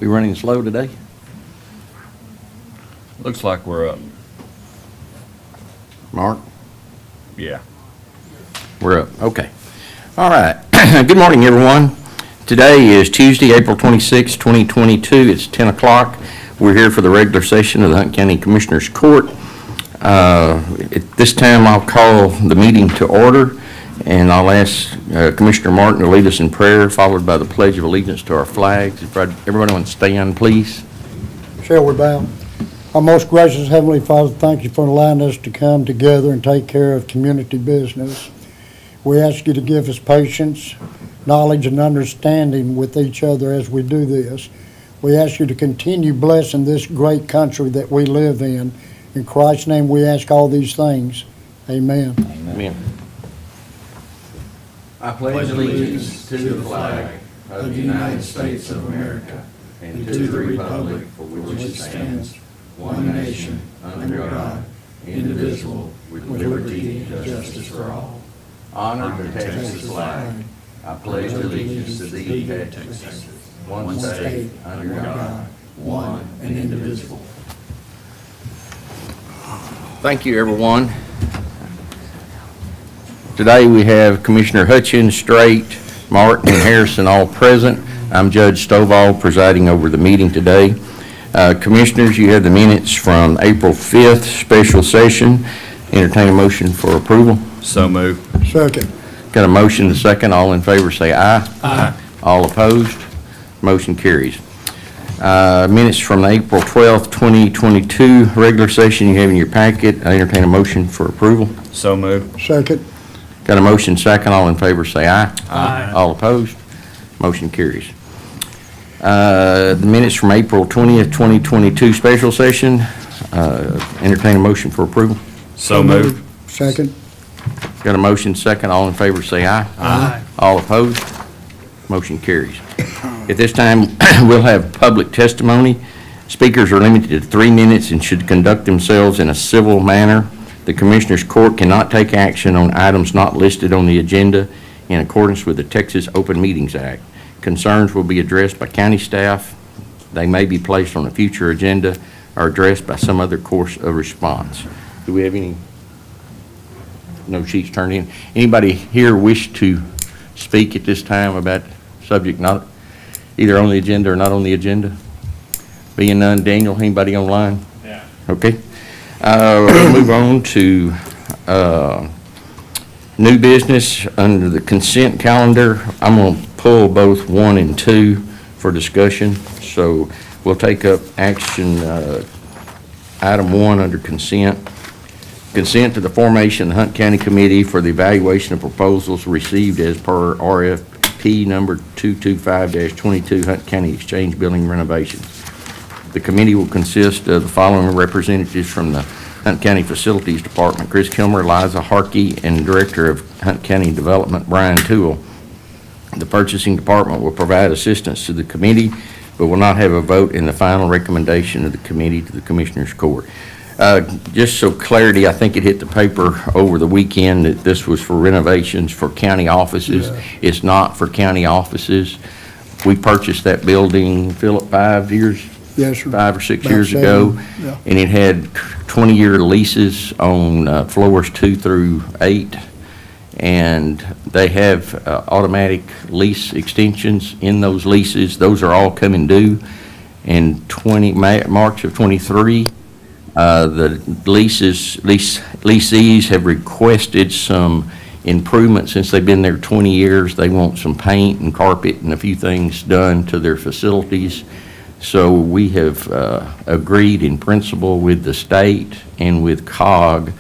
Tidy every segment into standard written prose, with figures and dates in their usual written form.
We running slow today? Looks like we're up. Mark? Yeah. We're up. Okay. All right. Good morning, everyone. Today is Tuesday, April 26, 2022. It's 10 o'clock. We're here for the regular session of the Hunt County Commissioners Court. At this time, I'll call the meeting to order, and I'll ask Commissioner Martin to lead us in prayer, followed by the Pledge of Allegiance to our flags. If everybody want to stand, please. Shall we bow? Our most gracious Heavenly Father, thank you for allowing us to come together and take care of community business. We ask you to give us patience, knowledge, and understanding with each other as we do this. We ask you to continue blessing this great country that we live in. In Christ's name we ask all these things. Amen. Amen. I pledge allegiance to the flag of the United States of America and to the republic for which it stands, one nation, under God, indivisible, with liberty and justice for all. Honor the Texas flag. I pledge allegiance to thee, Texas, one state, under God, one and indivisible. Thank you, everyone. Today we have Commissioner Hutchins, Strait, Martin, and Harrison all present. I'm Judge Stovall presiding over the meeting today. Commissioners, you have the minutes from April 5th special session. Entertain a motion for approval. So moved. Second. Got a motion and a second. All in favor say aye. Aye. All opposed? Motion carries. Minutes from the April 12th, 2022 regular session you have in your packet. I entertain a motion for approval. So moved. Second. Got a motion second. All in favor say aye. Aye. All opposed? Motion carries. The minutes from April 20th, 2022 special session. Entertain a motion for approval. So moved. Second. Got a motion second. All in favor say aye. Aye. All opposed? Motion carries. At this time, we'll have public testimony. Speakers are limited to 3 minutes and should conduct themselves in a civil manner. The Commissioners Court cannot take action on items not listed on the agenda in accordance with the Texas Open Meetings Act. Concerns will be addressed by county staff. They may be placed on a future agenda or addressed by some other course of response. Do we have any? No sheets turned in. Anybody here wish to speak at this time about subject not either on the agenda or not on the agenda? Being none, Daniel, anybody online? Yeah. Okay. We'll move on to new business under the consent calendar. I'm going to pull both 1 and 2 for discussion. So we'll take up action item 1 under consent. Consent to the formation of the Hunt County Committee for the evaluation of proposals received as per RFP number 225-22 Hunt County Exchange Building renovations. The committee will consist of the following representatives from the Hunt County Facilities Department: Chris Kilmer, Liza Harkey, and Director of Hunt County Development, Brian Toole. The Purchasing Department will provide assistance to the committee, but will not have a vote in the final recommendation of the committee to the Commissioners Court. Just so clarity, I think it hit the paper over the weekend that this was for renovations for county offices. Yeah. It's not for county offices. We purchased that building, Philip, 5 years? Yes, sir. 5 or 6 About years 7, ago. yeah. And it had 20-year leases on floors 2 through 8. And they have automatic lease extensions in those leases. Those are all coming due in March of 23. The leasees have requested some improvements since they've been there 20 years. They want some paint and carpet and a few things done to their facilities. So we have agreed in principle with the state and with COG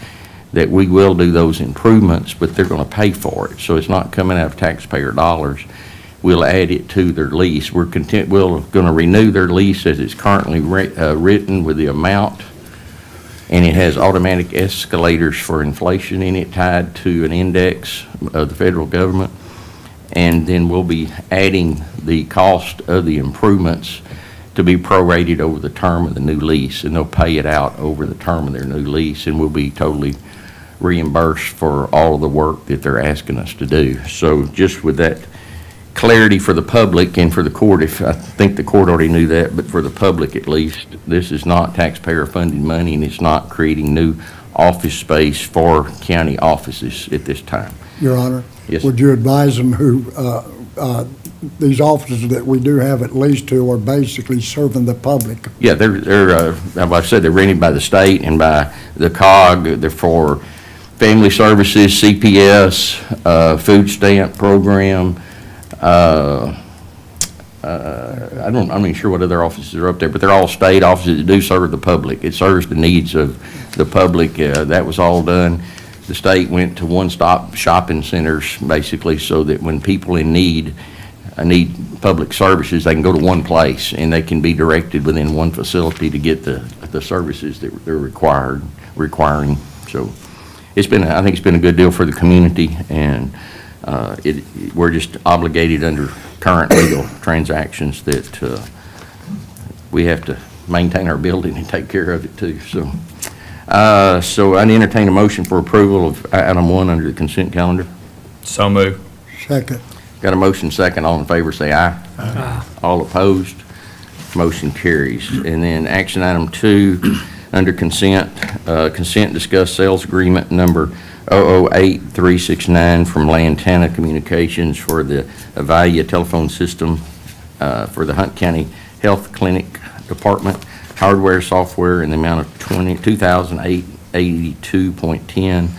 that we will do those improvements, but they're going to pay for it. So it's not coming out of taxpayer dollars. We'll add it to their lease. We're going to renew their lease as it's currently written with the amount, and it has automatic escalators for inflation in it tied to an index of the federal government. And then we'll be adding the cost of the improvements to be prorated over the term of the new lease, and they'll pay it out over the term of their new lease, and we'll be totally reimbursed for all of the work that they're asking us to do. So just with that clarity for the public and for the court, if, I think the court already knew that, but for the public at least, this is not taxpayer-funded money, and it's not creating new office space for county offices at this time. Your Honor? Yes. Would you advise them who, these offices that we do have at least two are basically serving the public? Yeah, they're, like I said, they're rented by the state and by the COG. They're for family services, CPS, food stamp program. I'm not even sure what other offices are up there, but they're all state offices that do serve the public. It serves the needs of the public. That was all done. The state went to one-stop shopping centers, basically, so that when people in need public services, they can go to one place, and they can be directed within one facility to get the services that they're requiring. So I think it's been a good deal for the community, and we're just obligated under current legal transactions that we have to maintain our building and take care of it too. So I entertain a motion for approval of item 1 under the consent calendar. So moved. Second. Got a motion second. All in favor say aye. Aye. All opposed? Motion carries. And then action item 2 under consent, consent discuss sales agreement number 008369 from Lantana Communications for the Avalia telephone system for the Hunt County Health Clinic Department, hardware, software in the amount of $2,882.10.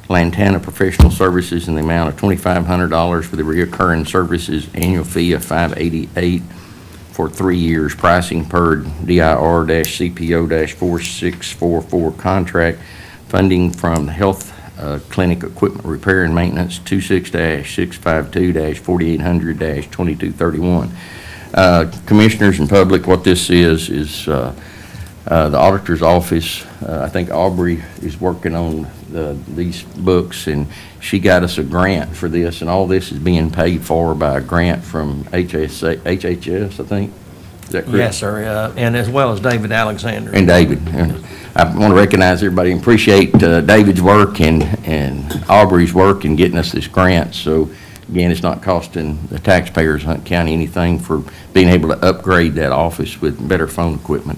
Lantana Professional Services in the amount of $2,500 for the recurring services, annual fee of $588 for 3 years. Pricing per DIR-CPO-4644 contract. Funding from the Health Clinic Equipment Repair and Maintenance 26-652-4800-2231. Commissioners and public, what this is the auditor's office. I think Aubrey is working on these books, and she got us a grant for this, and all this is being paid for by a grant from HHS, I think. Is that correct? Yes, sir, and as well as David Alexander. And David. And I want to recognize everybody and appreciate David's work and Aubrey's work in getting us this grant. So, again, it's not costing the taxpayers of Hunt County anything for being able to upgrade that office with better phone equipment.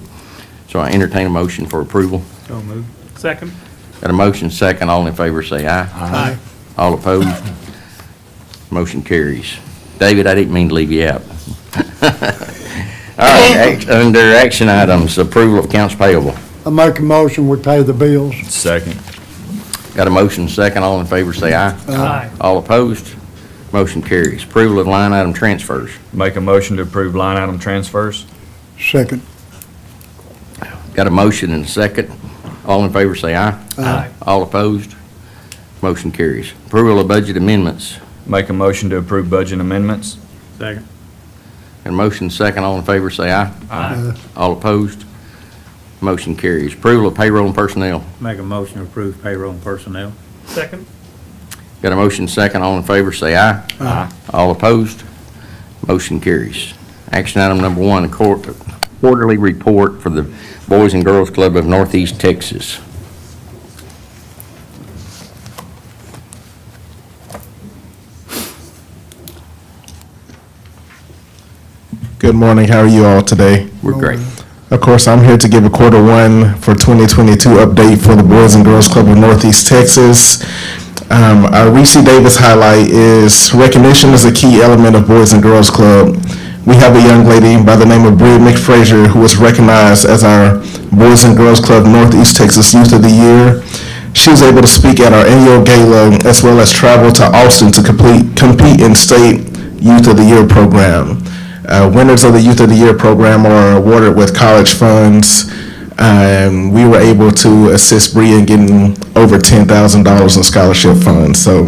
So I entertain a motion for approval. So moved. Second. Got a motion second. All in favor say aye. Aye. All opposed? Motion carries. David, I didn't mean to leave you out. All right, under action items, approval of accounts payable. I make a motion, we pay the bills. Second. Got a motion second. All in favor say aye. Aye. All opposed? Motion carries. Approval of line item transfers. Make a motion to approve line item transfers. Second. Got a motion and a second. All in favor say aye. Aye. All opposed? Motion carries. Approval of budget amendments. Make a motion to approve budget amendments. Second. Got a motion second. All in favor say aye. Aye. All opposed? Motion carries. Approval of payroll and personnel. Make a motion to approve payroll and personnel. Second. Got a motion second. All in favor say aye. Aye. All opposed? Motion carries. Action item number 1, quarterly report for the Boys and Girls Club of Northeast Texas. Good morning. How are you all today? We're great. Of course, I'm here to give a quarter 1 for 2022 update for the Boys and Girls Club of Northeast Texas. Our Reese Davis highlight is recognition is a key element of Boys and Girls Club. We have a young lady by the name of Bria McFrazier who was recognized as our Boys and Girls Club Northeast Texas Youth of the Year. She was able to speak at our annual gala as well as travel to Austin to compete in state Youth of the Year program. Winners of the Youth of the Year program are awarded with college funds. We were able to assist Bria in getting over $10,000 in scholarship funds. So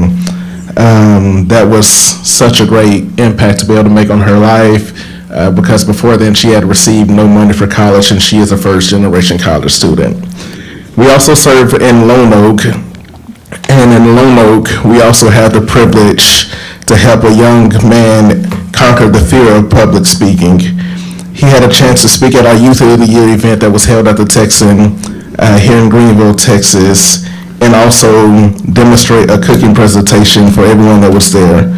that was such a great impact to be able to make on her life because before then she had received no money for college, and she is a first-generation college student. We also serve in Lone Oak, and in Lone Oak we also have the privilege to help a young man conquer the fear of public speaking. He had a chance to speak at our Youth of the Year event that was held at the Texan here in Greenville, Texas, and also demonstrate a cooking presentation for everyone that was there.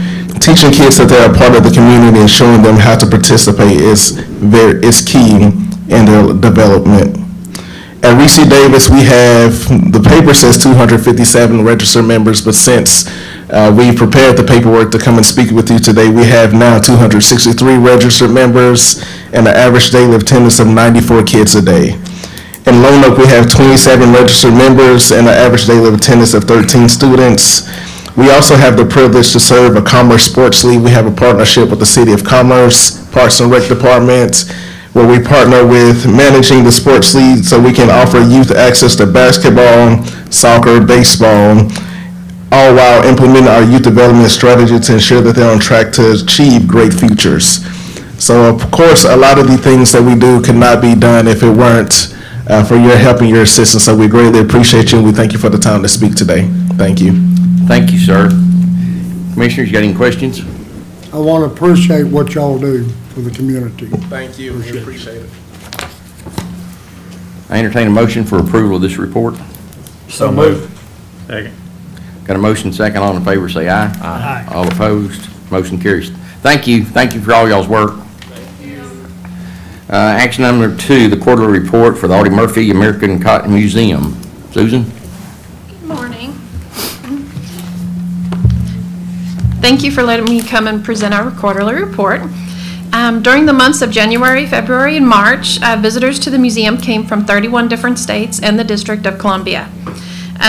teaching kids that they're a part of the community and showing them how to participate is key in their development. At Reese Davis, we have, the paper says 257 registered members, but since we prepared the paperwork to come and speak with you today, we have now 263 registered members and an average daily attendance of 94 kids a day. In Lone Oak, we have 27 registered members and an average daily attendance of 13 students. We also have the privilege to serve a Commerce Sports League. We have a partnership with the City of Commerce, Parks and Rec Department, where we partner with managing the sports league so we can offer youth access to basketball, soccer, baseball, all while implementing our youth development strategy to ensure that they're on track to achieve great futures. So of course, a lot of the things that we do could not be done if it weren't for your help and your assistance. So we greatly appreciate you and we thank you for the time to speak today. Thank you. Thank you, sir. Commissioners, you got any questions? I want to appreciate what y'all do for the community. Thank you. We appreciate it. I entertain a motion for approval of this report. So moved. Second. Got a motion second. All in favor, say aye. Aye. All opposed, motion carries. Thank you for all y'all's work. Action number 2, the quarterly report for the Audi Murphy American Cotton Museum. Susan? Good morning. Thank you for letting me come and present our quarterly report. During the months of January, February, and March, visitors to the museum came from 31 different states and the District of Columbia.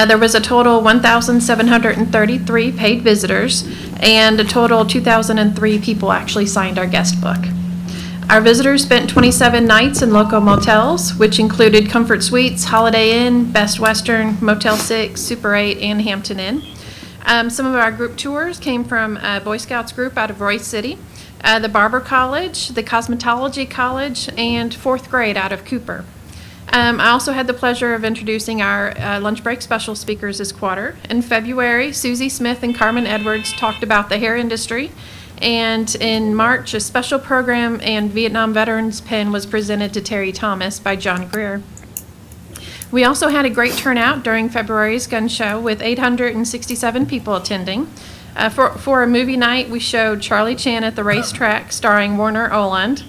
There was a total 1,733 paid visitors, and a total 2,003 people actually signed our guest book. Our visitors spent 27 nights in local motels, which included Comfort Suites, Holiday Inn, Best Western, Motel 6, Super 8, and Hampton Inn. Some of our group tours came from a Boy Scouts group out of Royce City, the Barber College, the Cosmetology College, and 4th grade out of Cooper. I also had the pleasure of introducing our lunch break special speakers this quarter. In February, Susie Smith and Carmen Edwards talked about the hair industry, and in March, a special program and Vietnam Veterans Pin was presented to Terry Thomas by John Greer. We also had a great turnout during February's gun show with 867 people attending. For a movie night, we showed Charlie Chan at the racetrack starring Warner Oland.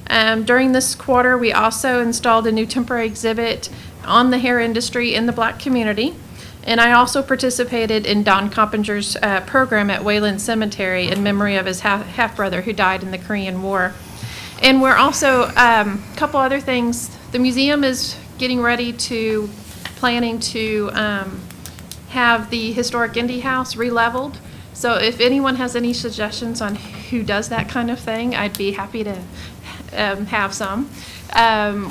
During this quarter, we also installed a new temporary exhibit on the hair industry in the Black community. And I also participated in Don Coppinger's program at Wayland Cemetery in memory of his half-brother who died in the Korean War. And we're also, a couple other things, the museum is getting ready to, planning to have the historic Indie House re-leveled. So if anyone has any suggestions on who does that kind of thing, I'd be happy to have some.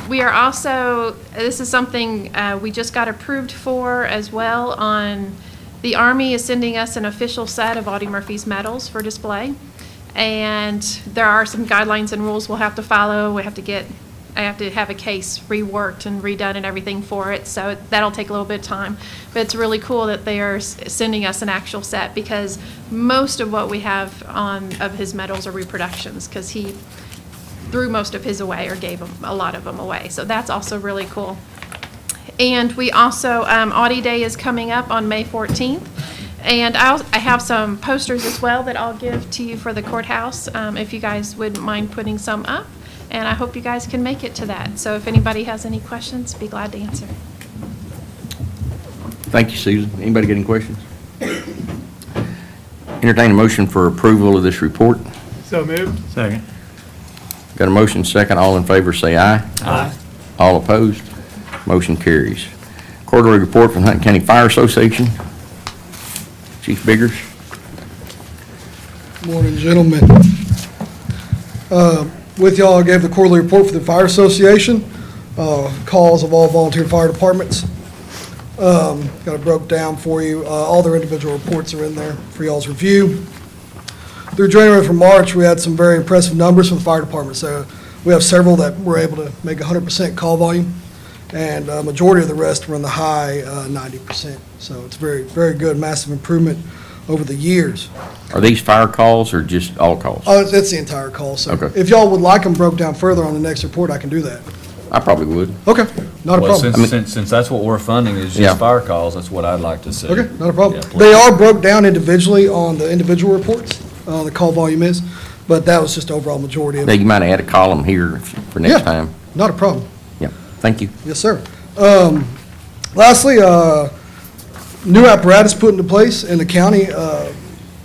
We are also, this is something we just got approved for as well on, the Army is sending us an official set of Audi Murphy's medals for display. And there are some guidelines and rules we'll have to follow. I have to have a case reworked and redone and everything for it. So that'll take a little bit of time. But it's really cool that they are sending us an actual set because most of what we have of his medals are reproductions because he threw most of his away or gave a lot of them away. So that's also really cool. And we also, Audi Day is coming up on May 14th. And I have some posters as well that I'll give to you for the courthouse if you guys wouldn't mind putting some up. And I hope you guys can make it to that. So if anybody has any questions, be glad to answer. Thank you, Susan. Anybody got any questions? Entertain a motion for approval of this report. So moved. Second. Got a motion second. All in favor, say aye. Aye. All opposed, motion carries. Quarterly report from Hunt County Fire Association. Chief Biggers. Morning, gentlemen. With y'all, I gave the quarterly report for the Fire Association, calls of all volunteer fire departments. Got it broke down for you. All their individual reports are in there for y'all's review. Through January from March, we had some very impressive numbers for the fire department. So we have several that were able to make 100% call volume, and a majority of the rest were in the high 90%. So it's very, very good, massive improvement over the years. Are these fire calls or just all calls? Oh, it's the entire call. So Okay. if y'all would like them broke down further on the next report, I can do that. I probably would. Okay, not a Well, problem. since that's what we're funding is Yeah. just fire calls, that's what I'd like to see. Okay, not a problem. Yeah, please. They are broke down individually on the individual reports. the call volume is, but that was just the overall majority of Now, it. you might add a column here for next Yeah. time. Not a problem. Yeah, thank you. Yes, sir. Lastly, new apparatus put into place in the county.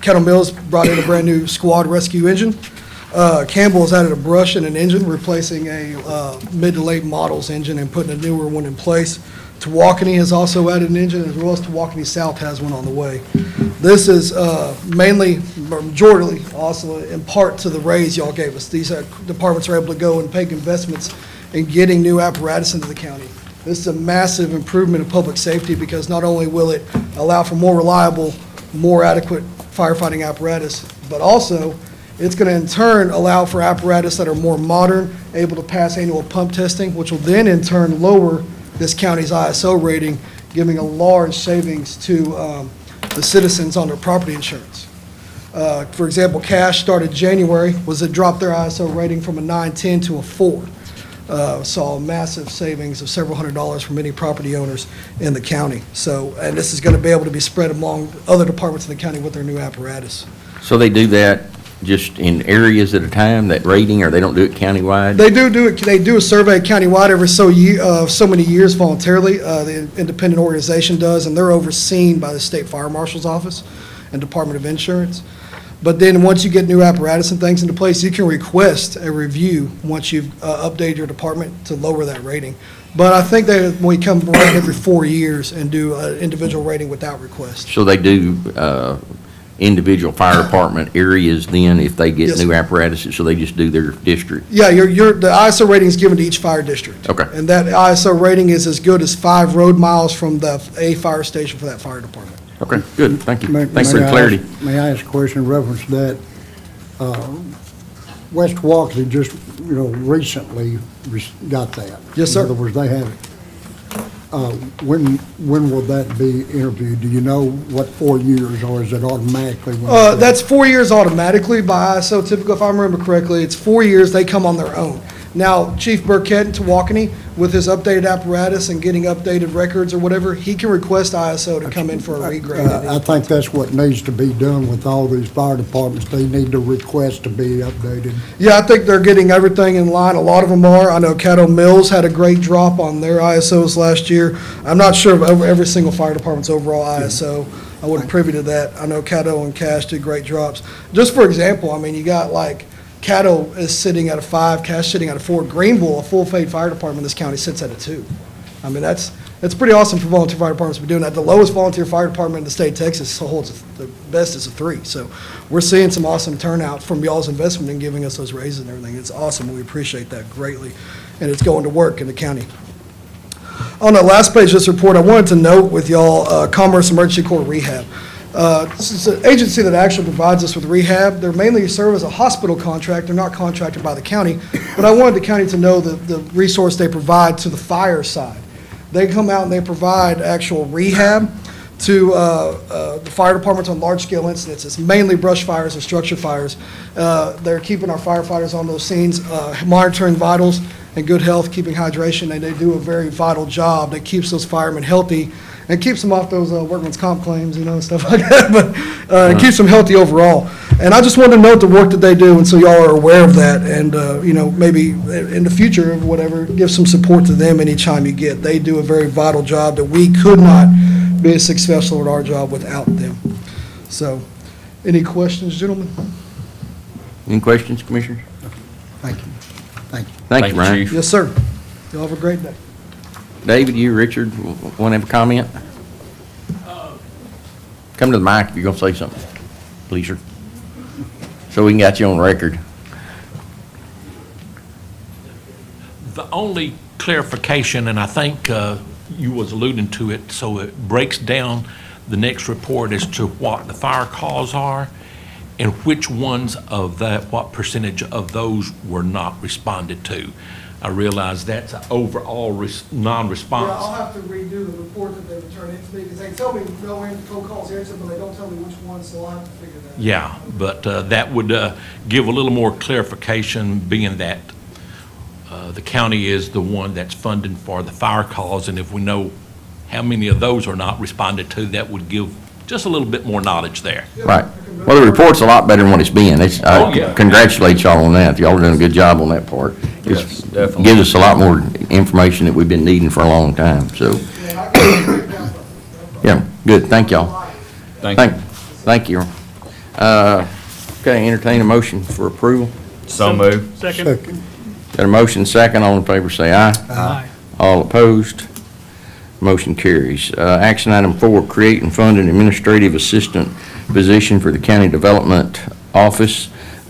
Kettle Mills brought in a brand-new squad rescue engine. Campbell has added a brush and an engine, replacing a mid to late models engine and putting a newer one in place. Tawakoni has also added an engine, as well as Tawakoni South has one on the way. This is mainly, majority, also in part to the raise y'all gave us. These departments are able to go and make investments in getting new apparatus into the county. This is a massive improvement of public safety because not only will it allow for more reliable, more adequate firefighting apparatus, but also it's going to in turn allow for apparatus that are more modern, able to pass annual pump testing, which will then in turn lower this county's ISO rating, giving a large savings to the citizens on their property insurance. For example, Cash started January, it dropped their ISO rating from a 910 to a 4. Saw a massive savings of several $100s for many property owners in the county. So, and this is going to be able to be spread among other departments in the county with their new apparatus. So they do that just in areas at a time, that rating, or they don't do it countywide? They do it. They do a survey countywide every so many years voluntarily. The independent organization does, and they're overseen by the state fire marshal's office and Department of Insurance. But then once you get new apparatus and things into place, you can request a review once you've updated your department to lower that rating. But I think that we come around every 4 years and do an individual rating without request. So they do individual fire department areas then, if they get Yes, new sir. apparatuses, so they just do their district? Yeah, the ISO rating is given to each fire district. Okay. And that ISO rating is as good as 5 road miles from a fire station for that fire department. Okay, good, thank you. May- Thanks for may the I clarity. ask- May I ask a question in reference to that? West Walkley just, recently got that. Yes, sir. In other words, they have it. When will that be interviewed? Do you know what 4 years, or is it automatically? when- That's 4 years automatically by ISO typical, if I remember correctly. It's 4 years, they come on their own. Now, Chief Burkett in Tawakoni, with his updated apparatus and getting updated records or whatever, he can request ISO to come in for a regrade. I think that's what needs to be done with all these fire departments. They need to request to be updated. Yeah, I think they're getting everything in line. A lot of them are. I know Caddo Mills had a great drop on their ISOs last year. I'm not sure of every single fire department's overall ISO. I wasn't privy to that. I know Caddo and Cash did great drops. Just for example, I mean, you got like Caddo is sitting at a 5, Cash sitting at a 4. Greenville, a full-paid fire department in this county, sits at a 2. I mean, that's pretty awesome for volunteer fire departments to be doing that. The lowest volunteer fire department in the state of Texas holds the best is a 3. So we're seeing some awesome turnout from y'all's investment in giving us those raises and everything. It's awesome. We appreciate that greatly. And it's going to work in the county. On the last page of this report, I wanted to note with y'all Commerce Emergency Corps Rehab. This is an agency that actually provides us with rehab. They're mainly serve as a hospital contract. They're not contracted by the county. But I wanted the county to know the resource they provide to the fire side. They come out and they provide actual rehab to the fire departments on large-scale incidents. It's mainly brush fires and structure fires. They're keeping our firefighters on those scenes, monitoring vitals and good health, keeping hydration, and they do a very vital job that keeps those firemen healthy and keeps them off those workman's comp claims, stuff like that, but it keeps them healthy overall. And I just wanted to note the work that they do, and so y'all are aware of that, and, maybe in the future, or whatever, give some support to them anytime you get. They do a very vital job that we could not be as successful at our job without them. So, any questions, gentlemen? Any questions, Commissioners? Thank you. Thank you. Thank you, Ryan. Yes, sir. Y'all have a great day. David, you, Richard, want to have a comment? Come to the mic if you're going to say something, please, sir. So we can get you on record. The only clarification, and I think you was alluding to it, so it breaks down the next report as to what the fire calls are and which ones of that, what percentage of those were not responded to. I realize that's an overall non-response. Yeah, I'll have to redo the report that they returned in to me, because they tell me no phone calls answered, but they don't tell me which ones, so I'll have to figure that out. Yeah, but that would give a little more clarification, being that the county is the one that's funding for the fire calls, and if we know how many of those are not responded to, that would give just a little bit more knowledge there. Right. Well, the report's a lot better than what it's been. Oh, yeah. I congratulate y'all on that. Y'all are doing a good job on that part. Yes, Just definitely. Gives us a lot more information that we've been needing for a long time, so. Yeah, good, thank y'all. Thank you. Okay, entertain a motion for approval. So moved. Second. Got a motion second, all in favor say aye. Aye. All opposed, motion carries. Action item 4, create and fund an administrative assistant position for the county development office.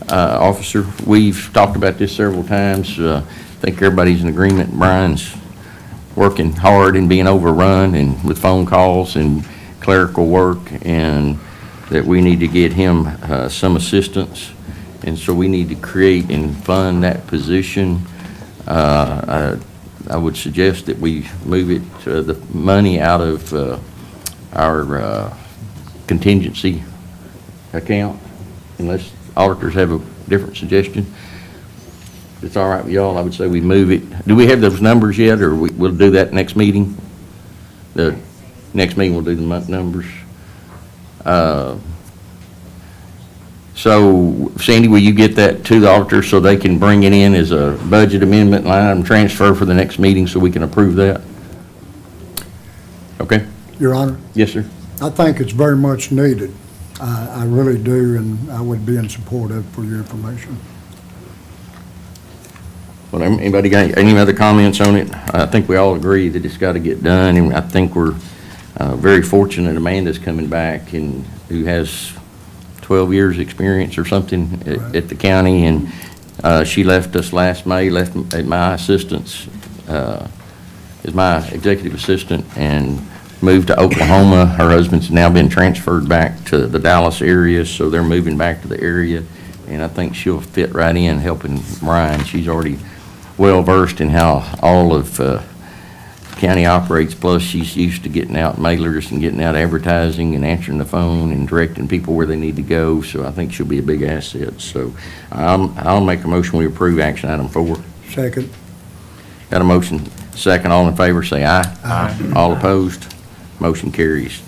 Officer, we've talked about this several times. I think everybody's in agreement. Brian's working hard and being overrun and with phone calls and clerical work, and that we need to get him some assistance. And so we need to create and fund that position. I would suggest that we move it, the money out of our contingency account, unless auditors have a different suggestion. If it's all right with y'all, I would say we move it. Do we have those numbers yet, or we'll do that next meeting? The next meeting we'll do the month numbers. So, Sandy, will you get that to the auditor so they can bring it in as a budget amendment line item transfer for the next meeting so we can approve that? Okay? Your Honor, Yes, sir. I think it's very much needed. I really do, and I would be in support of it for your information. Well, anybody got any other comments on it? I think we all agree that it's got to get done, and I think we're very fortunate Amanda's coming back, and who has 12 years' experience or something at the county, and she left us last May, left at my assistance, as my executive assistant, and moved to Oklahoma. Her husband's now been transferred back to the Dallas area, so they're moving back to the area, and I think she'll fit right in helping Brian. She's already well-versed in how all of county operates, plus she's used to getting out mailers and getting out advertising and answering the phone and directing people where they need to go, so I think she'll be a big asset. So I'll make a motion we approve action item 4. Second. Got a motion second, all in favor say aye. Aye. All opposed, motion carries.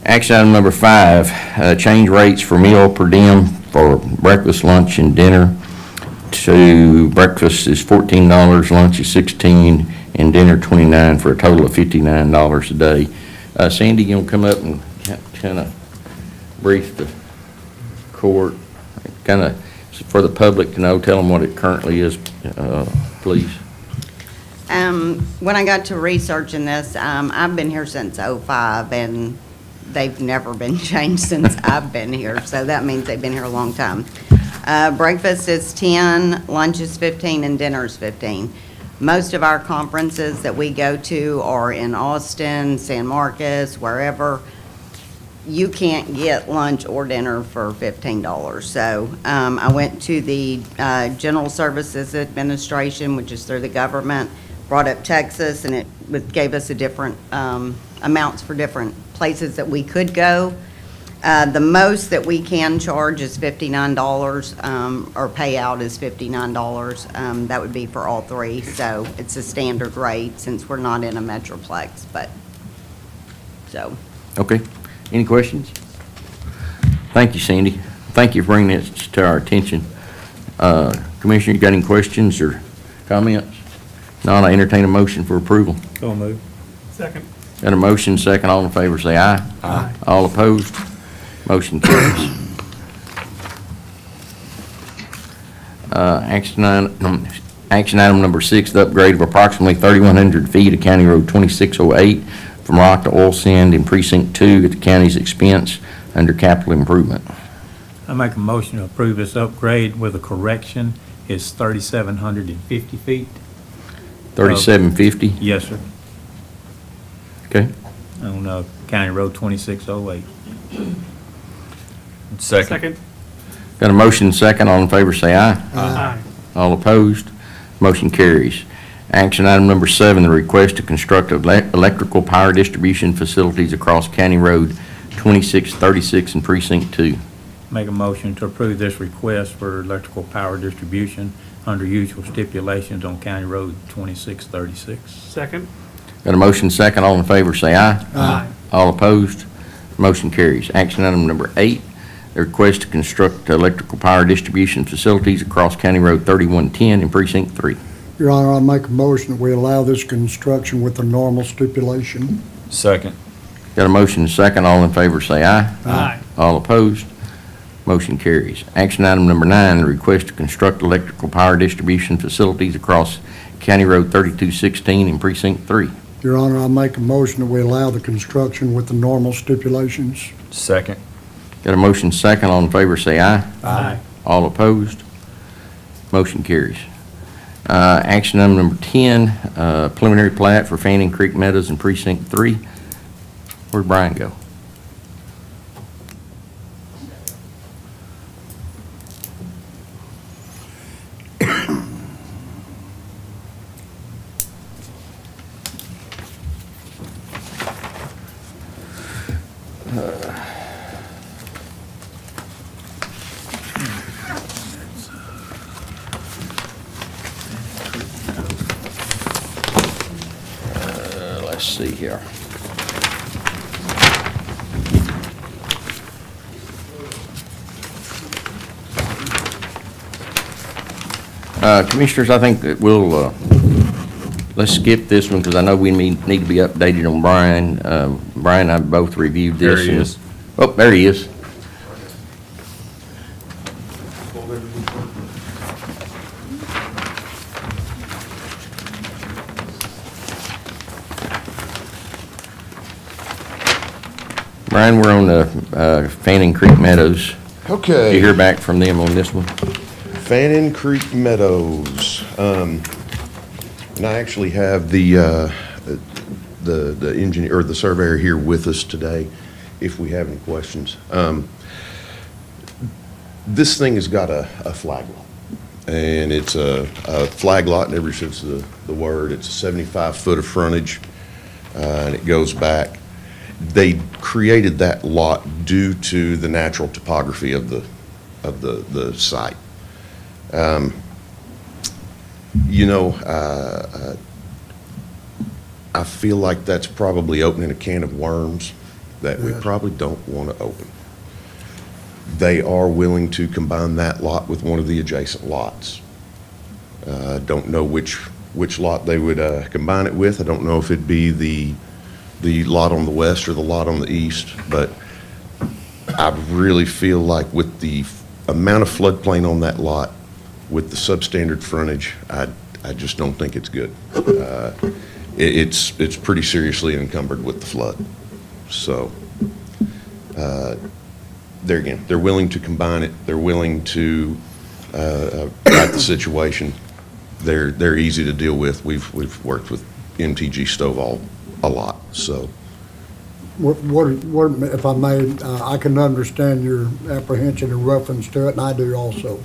Action item number 5, change rates for meal per diem for breakfast, lunch, and dinner. To breakfast is $14, lunch is $16, and dinner $29, for a total of $59 a day. Sandy, you want to come up and kind of brief the court, kind of for the public to know, tell them what it currently is, please. When I got to researching this, I've been here since '05, and they've never been changed since I've been here, so that means they've been here a long time. Breakfast is 10, lunch is 15, and dinner is 15. Most of our conferences that we go to are in Austin, San Marcos, wherever. You can't get lunch or dinner for $15. So I went to the General Services Administration, which is through the government, brought up Texas, and it gave us a different amounts for different places that we could go. The most that we can charge is $59, or payout is $59. That would be for all three, so it's a standard rate since we're not in a metroplex, but, so. Okay. Any questions? Thank you, Sandy. Thank you for bringing this to our attention. Commissioner, you got any questions or comments? Not, I entertain a motion for approval. So moved. Second. Got a motion second, all in favor say aye. Aye. All opposed? Motion carries. Action item number 6, the upgrade of approximately 3,100 feet of County Road 2608 from rock to oil sand in Precinct 2 at the county's expense under capital improvement. I make a motion to approve this upgrade with a correction. It's 3,750 feet. 3750? Yes, sir. Okay. On County Road 2608. Second. Got a motion second, all in favor say aye. Aye. All opposed? Motion carries. Action item number 7, the request to construct electrical power distribution facilities across County Road 2636 in Precinct 2. Make a motion to approve this request for electrical power distribution under usual stipulations on County Road 2636. Second. Got a motion second, all in favor say aye. Aye. All opposed? Motion carries. Action item number 8, the request to construct electrical power distribution facilities across County Road 3110 in Precinct 3. Your Honor, I make a motion that we allow this construction with the normal stipulation. Second. Got a motion and a second. All in favor say aye. Aye. All opposed? Motion carries. Action item number 9, the request to construct electrical power distribution facilities across County Road 3216 in Precinct 3. Your Honor, I make a motion that we allow the construction with the normal stipulations. Second. Got a motion second. All in favor say aye. Aye. All opposed? Motion carries. Action item number 10, preliminary plat for Fanning Creek Meadows in Precinct 3. Where'd Brian go? Let's see here. Commissioners, I think that we'll, let's skip this one because I know we need to be updated on Brian. Brian and I both reviewed this. There he is. Oh, there he is. Brian, we're on the Fanning Creek Meadows. Did you Okay, hear back from them on this one? Fannin Creek Meadows. And I actually have the engineer, or the surveyor here with us today, if we have any questions. This thing has got a flag lot, and it's a flag lot in every sense of the word. It's 75 foot of frontage, and it goes back. They created that lot due to the natural topography of the site. I feel like that's probably opening a can of worms that we probably don't want to open. They are willing to combine that lot with one of the adjacent lots. Don't know which lot they would combine it with. I don't know if it'd be the lot on the west or the lot on the east, but I really feel like with the amount of floodplain on that lot, with the substandard frontage, I just don't think it's good. It's pretty seriously encumbered with the flood. So, there again, they're willing to combine it. They're willing to right the situation. They're easy to deal with. We've worked with MTG Stovall a lot, so. What, if I may, I can understand your apprehension in reference to it, and I do also.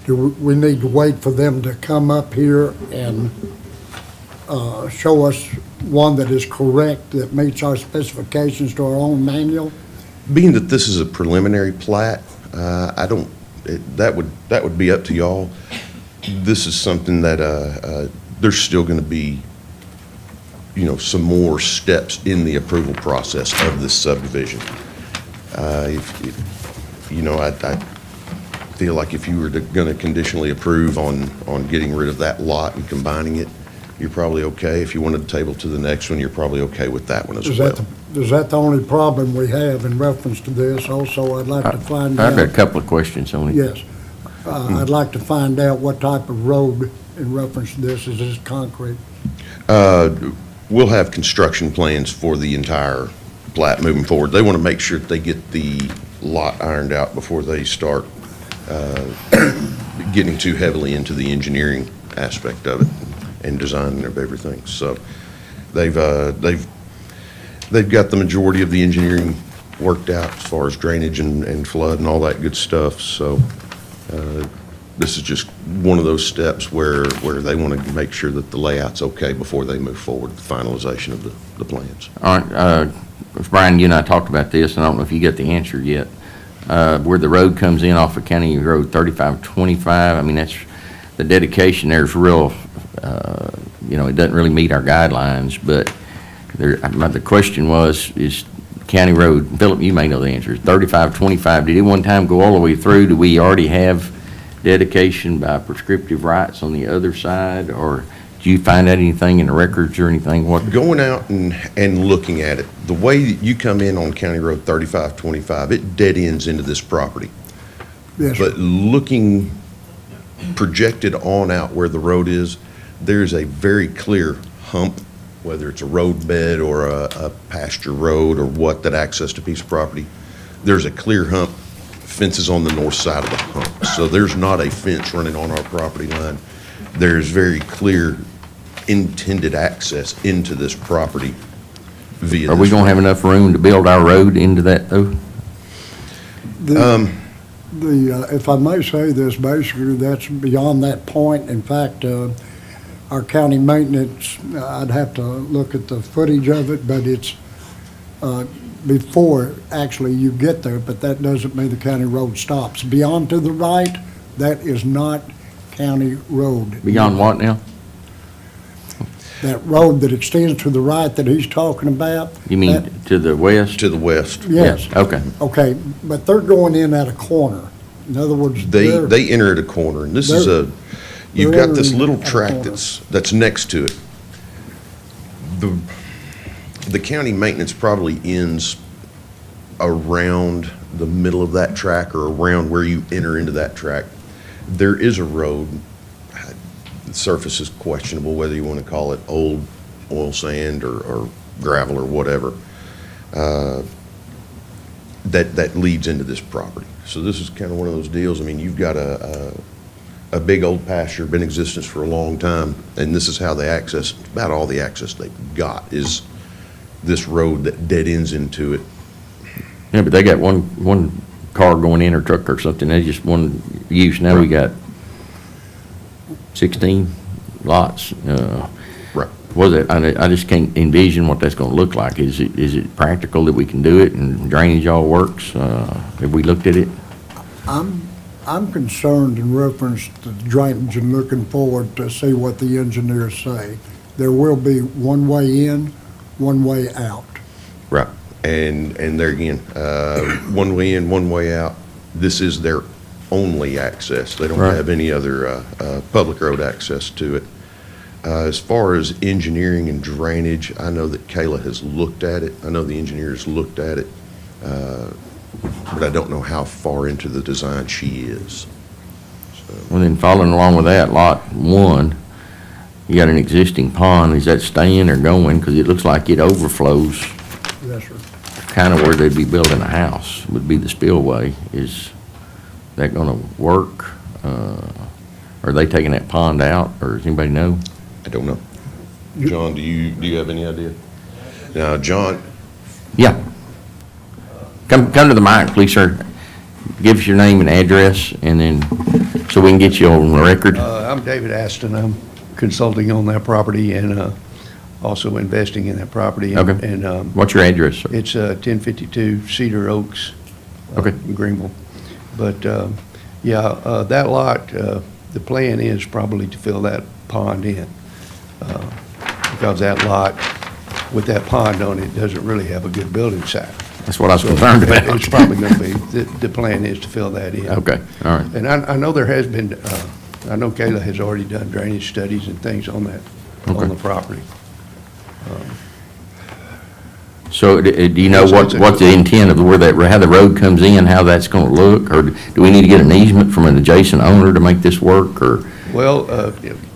Do we need to wait for them to come up here and show us one that is correct, that meets our specifications to our own manual? Being that this is a preliminary plat, that would be up to y'all. This is something that there's still going to be, some more steps in the approval process of this subdivision. I feel like if you were going to conditionally approve on getting rid of that lot and combining it, you're probably okay. If you wanted to table to the next one, you're probably okay with that one as well. Is that the only problem we have in reference to this? Also, I'd like to find out. I've got a couple of questions on it. Yes. I'd like to find out what type of road in reference to this. Is this concrete? We'll have construction plans for the entire plat moving forward. They want to make sure that they get the lot ironed out before they start getting too heavily into the engineering aspect of it and design of everything. So they've got the majority of the engineering worked out as far as drainage and flood and all that good stuff. So this is just one of those steps where they want to make sure that the layout's okay before they move forward with the finalization of the plans. All right, Brian, you and I talked about this, and I don't know if you got the answer yet. Where the road comes in off of County Road 3525, I mean, that's, the dedication there's real, it doesn't really meet our guidelines, but The question was, is County Road, Philip, you may know the answer, 3525, did it one time go all the way through? Do we already have dedication by prescriptive rights on the other side, or do you find out anything in the records or anything? What? Going out and looking at it, the way that you come in on County Road 3525, it dead ends into this property. Yes, sir. But looking projected on out where the road is, there's a very clear hump, whether it's a road bed or a pasture road or what, that access to a piece of property. There's a clear hump, fences on the north side of the hump. So there's not a fence running on our property line. There's very clear intended access into this property via Are we going to have enough room to build our road into that, though? If I may say this, basically, that's beyond that point. In fact, our county maintenance, I'd have to look at the footage of it, but it's before actually you get there, but that doesn't mean the county road stops. Beyond to the right, that is not county road. Beyond what now? That road that extends to the right that he's talking about. You mean to the west? to the west. Yes. Okay. Okay, but they're going in at a corner. In other words, they're. They enter at a corner, and this is you've they're got this entering little at a tract corner. that's next to it. The county maintenance probably ends around the middle of that track or around where you enter into that track. There is a road. The surface is questionable, whether you want to call it old oil sand or gravel or whatever, that leads into this property. So this is kind of one of those deals. I mean, you've got a big old pasture, been in existence for a long time, and this is how they access, about all the access they've got is this road that dead ends into it. Yeah, but they got one car going in or truck or something, they just one use. Now we got 16 lots. Right. Was it, I just can't envision what that's gonna look like. Is it practical that we can do it and drainage all works? Have we looked at it? I'm concerned in reference to drainage and looking forward to see what the engineers say. There will be one way in, one way out. Right. And there again, one way in, one way out. This is their only access. They don't Right. have any other public road access to it. As far as engineering and drainage, I know that Kayla has looked at it. I know the engineers looked at it, but I don't know how far into the design she is. Well, then following along with that, lot 1, you got an existing pond. Is that staying or going? Because it looks like it overflows Yes, sir. kind of where they'd be building a house, would be the spillway. Is that going to work? Are they taking that pond out, or does anybody know? I don't know. John, do you have any idea? Now, John, Yeah. Come to the mic, please, sir. Give us your name and address, and then, so we can get you on the record. I'm David Aston. I'm consulting on that property and also investing in that property. Okay. And What's your address, sir? it's 1052 Cedar Oaks, Okay. in Greenville. But, that lot, the plan is probably to fill that pond in. Because that lot, with that pond on it, doesn't really have a good building site. That's what I was concerned about. It's probably going to be, the plan is to fill that in. Okay, all right. And I know there has been, I know Kayla has already done drainage studies and things on that, Okay. on the property. So do you know what the intent of where that, how the road comes in, how that's going to look? Or do we need to get an easement from an adjacent owner to make this work, or? Well,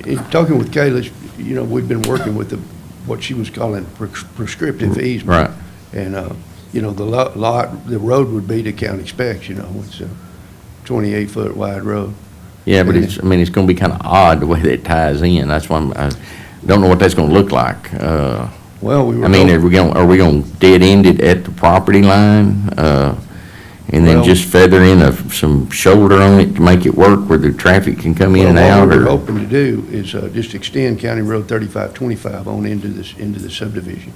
in talking with Kayla, we've been working with what she was calling prescriptive easement. Right. And, the road would be to county specs, it's a 28-foot wide road. Yeah, but it's going to be kind of odd the way that it ties in. That's why I don't know what that's going to look like. Well, we were. I mean, are we going to dead end it at the property line? And then Well- just feather in some shoulder on it to make it work where the traffic can come in and out? What we're Or hoping to do is just extend County Road 3525 on into the subdivision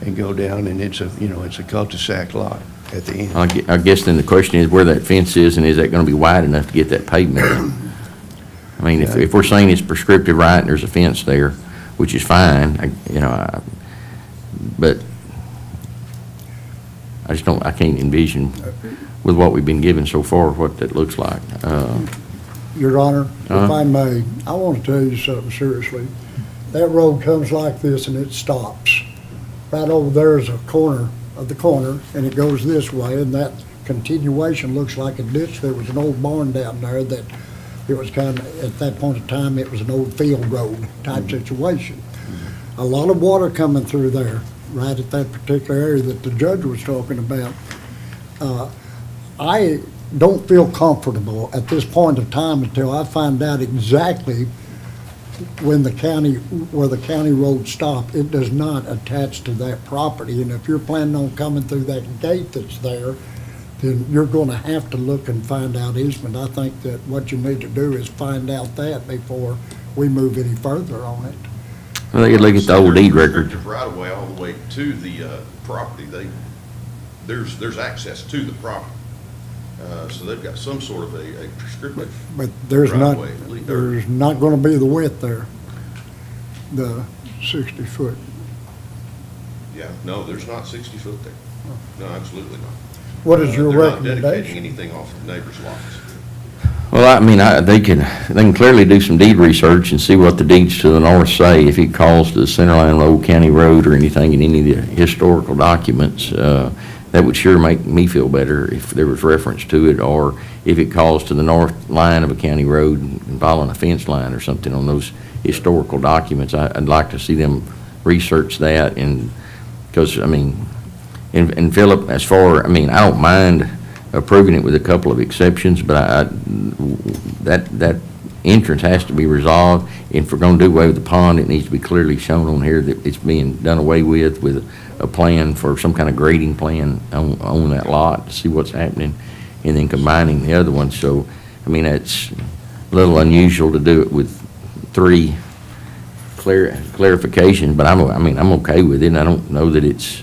and go down, and it's a cul-de-sac lot at the end. I guess then the question is where that fence is, and is that going to be wide enough to get that pavement in? I mean, if we're saying it's prescriptive right and there's a fence there, which is fine, But I just don't, I can't envision with what we've been given so far, what that looks like. Your Honor, if I may, I want to tell you something seriously. That road comes like this and it stops. Right over there is a corner of the corner, and it goes this way, and that continuation looks like a ditch. There was an old barn down there that it was kind of, at that point in time, it was an old field road type situation. A lot of water coming through there, right at that particular area that the judge was talking about. I don't feel comfortable at this point of time until I find out exactly where the county road stopped. It does not attach to that property, and if you're planning on coming through that gate that's there, then you're gonna have to look and find out easement. I think that what you need to do is find out that before we move any further on it. Well, they could look at the old deed record. Restrictive right-of-way all the way to the property. There's access to the property. So they've got some sort of a prescriptive But there's not, right-of-way. there's not gonna be the width there, the 60 foot. Yeah, no, there's not 60 foot there. No, absolutely not. What is your They're not dedicating recommendation? anything off of neighbors' lots. Well, I mean, they can clearly do some deed research and see what the deeds to the north say. If it calls to the center line of Old County Road or anything in any of the historical documents, that would sure make me feel better if there was reference to it, or if it calls to the north line of a county road involving a fence line or something on those historical documents. I'd like to see them research that, and, because, I mean, and Philip, I don't mind approving it with a couple of exceptions, but that entrance has to be resolved. If we're gonna do away with the pond, it needs to be clearly shown on here that it's being done away with a plan for some kind of grading plan on that lot to see what's happening, and then combining the other one. So, I mean, it's a little unusual to do it with three clarifications, but I'm okay with it. I don't know that it's,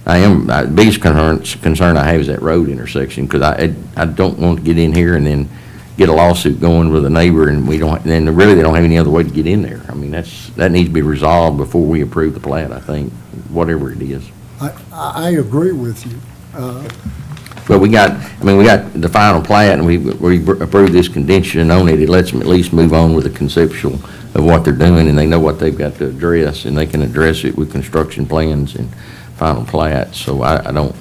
the biggest concern I have is that road intersection, because I don't want to get in here and then get a lawsuit going with a neighbor, and they don't have any other way to get in there. I mean, that needs to be resolved before we approve the plat, I think, whatever it is. I agree with you. But we got the final plat, and we approved this condition on it. It lets them at least move on with the conceptual of what they're doing, and they know what they've got to address, and they can address it with construction plans and final plat. So I don't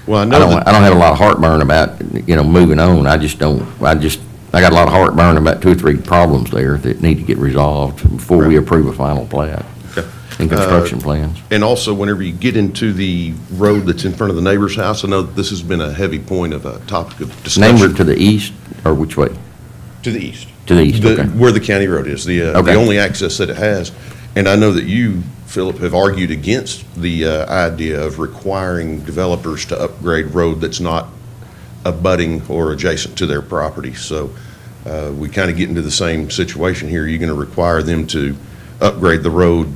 have a lot of heartburn about, moving on. I got a lot of heartburn about 2 or 3 problems there that need to get resolved before we approve a final plat and construction plans. And also, whenever you get into the road that's in front of the neighbor's house, I know that this has been a heavy point of a topic of discussion. Neighbor to the east, or which way? To the east. To the east, okay. Where the county road is, the only access that it has. And I know that you, Philip, have argued against the idea of requiring developers to upgrade road that's not abutting or adjacent to their property. So we kind of get into the same situation here. You're going to require them to upgrade the road